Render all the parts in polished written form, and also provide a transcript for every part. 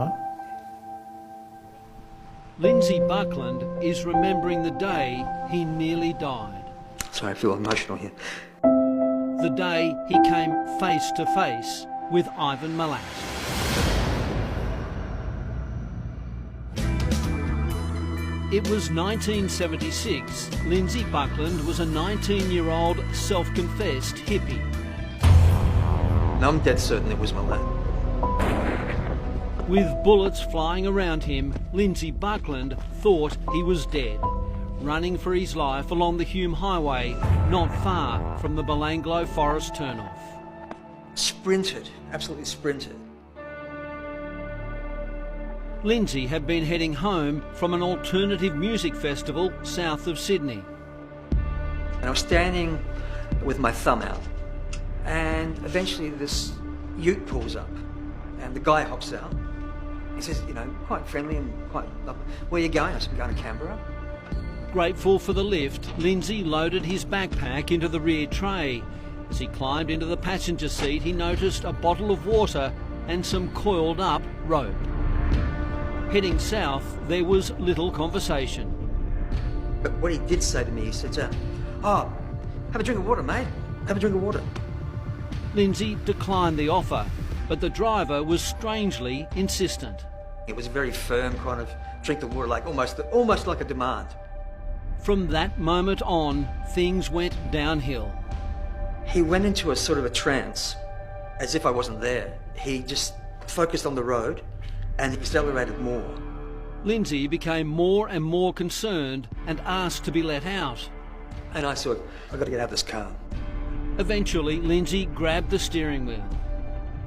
right? Lindsay Buckland is remembering the day he nearly died. Sorry, I feel emotional here. The day he came face to face with Ivan Milat. It was 1976. Lindsay Buckland was a 19-year-old self-confessed hippie. No, I'm dead certain it was Milat. With bullets flying around him, Lindsay Buckland thought he was dead, running for his life along the Hume Highway, not far from the Belanglo Forest turnoff. Sprinted, absolutely sprinted. Lindsay had been heading home from an alternative music festival south of Sydney. And I was standing with my thumb out, and eventually this ute pulls up, and the guy hops out. He says, you know, quite friendly and quite lovely. Where are you going? I said, I'm going to Canberra. Grateful for the lift, Lindsay loaded his backpack into the rear tray. As he climbed into the passenger seat, he noticed a bottle of water and some coiled up rope. Heading south, there was little conversation. But what he did say to me, he said, oh, have a drink of water, mate. Have a drink of water. Lindsay declined the offer, but the driver was strangely insistent. It was a very firm kind of drink the water, like almost like a demand. From that moment on, things went downhill. He went into a sort of a trance, as if I wasn't there. He just focused on the road and he accelerated more. Lindsay became more and more concerned and asked to be let out. And I thought, I've got to get out of this car. Eventually, Lindsay grabbed the steering wheel.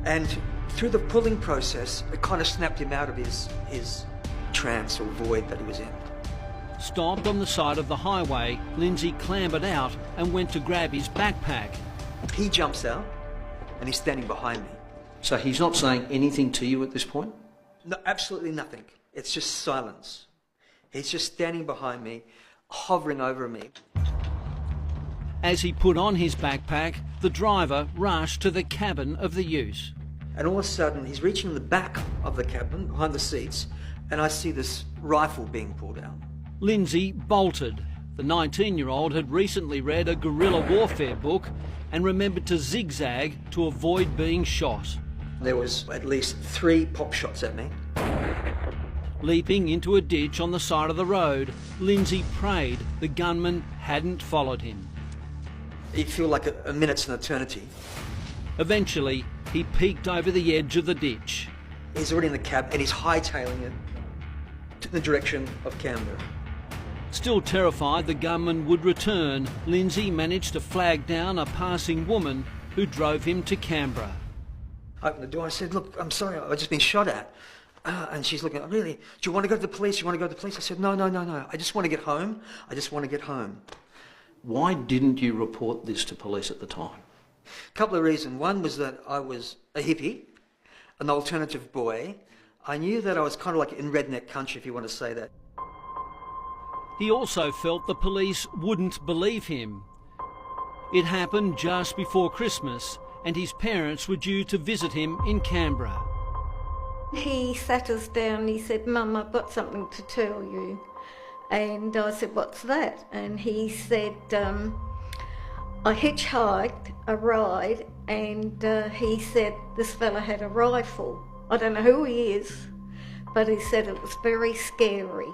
And through the pulling process, it kind of snapped him out of his trance or void that he was in. Stopped on the side of the highway, Lindsay clambered out and went to grab his backpack. He jumps out and he's standing behind me. So he's not saying anything to you at this point? No, absolutely nothing. It's just silence. He's just standing behind me, hovering over me. As he put on his backpack, the driver rushed to the cabin of the ute. And all of a sudden, he's reaching in the back of the cabin, behind the seats, and I see this rifle being pulled out. Lindsay bolted. The 19-year-old had recently read a guerrilla warfare book and remembered to zigzag to avoid being shot. There was at least 3 pop shots at me. Leaping into a ditch on the side of the road, Lindsay prayed the gunman hadn't followed him. It felt like a minute's an eternity. Eventually, he peeked over the edge of the ditch. He's already in the cab and he's hightailing it to the direction of Canberra. Still terrified the gunman would return, Lindsay managed to flag down a passing woman who drove him to Canberra. I opened the door, I said, look, I'm sorry, I've just been shot at. And she's looking, really, do you want to go to the police? Do you want to go to the police? I said, no, I just want to get home. I just want to get home. Why didn't you report this to police at the time? A couple of reasons. One was that I was a hippie, an alternative boy. I knew that I was kind of like in redneck country, if you want to say that. He also felt the police wouldn't believe him. It happened just before Christmas, and his parents were due to visit him in Canberra. He sat us down and he said, Mum, I've got something to tell you. And I said, what's that? And he said, I hitchhiked a ride and he said this fella had a rifle. I don't know who he is, but he said it was very scary.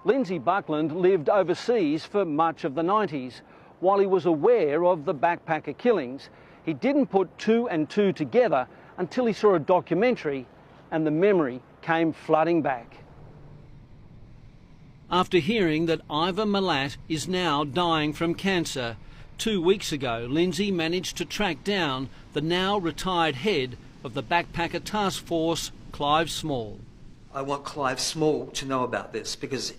Lindsay Buckland lived overseas for much of the 90s. While he was aware of the backpacker killings, he didn't put 2 and 2 together until he saw a documentary and the memory came flooding back. After hearing that Ivan Milat is now dying from cancer, 2 weeks ago Lindsay managed to track down the now retired head of the Backpacker Task Force, Clive Small. I want Clive Small to know about this because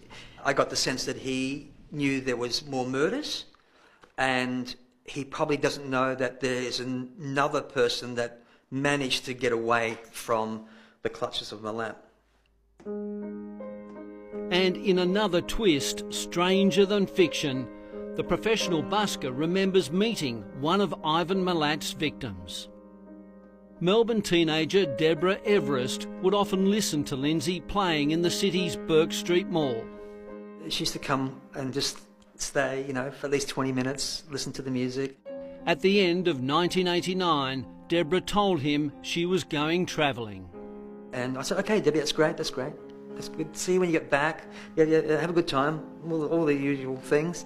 I got the sense that he knew there was more murders and he probably doesn't know that there is another person that managed to get away from the clutches of Milat. And in another twist, stranger than fiction, the professional busker remembers meeting one of Ivan Milat's victims. Melbourne teenager Deborah Everest would often listen to Lindsay playing in the city's Bourke Street Mall. She used to come and just stay, for at least 20 minutes, listen to the music. At the end of 1989, Deborah told him she was going travelling. And I said, okay, Debbie, that's great. That's good. See you when you get back. Yeah, have a good time. All the usual things.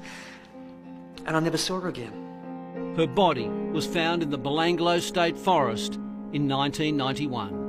And I never saw her again. Her body was found in the Belanglo State Forest in 1991.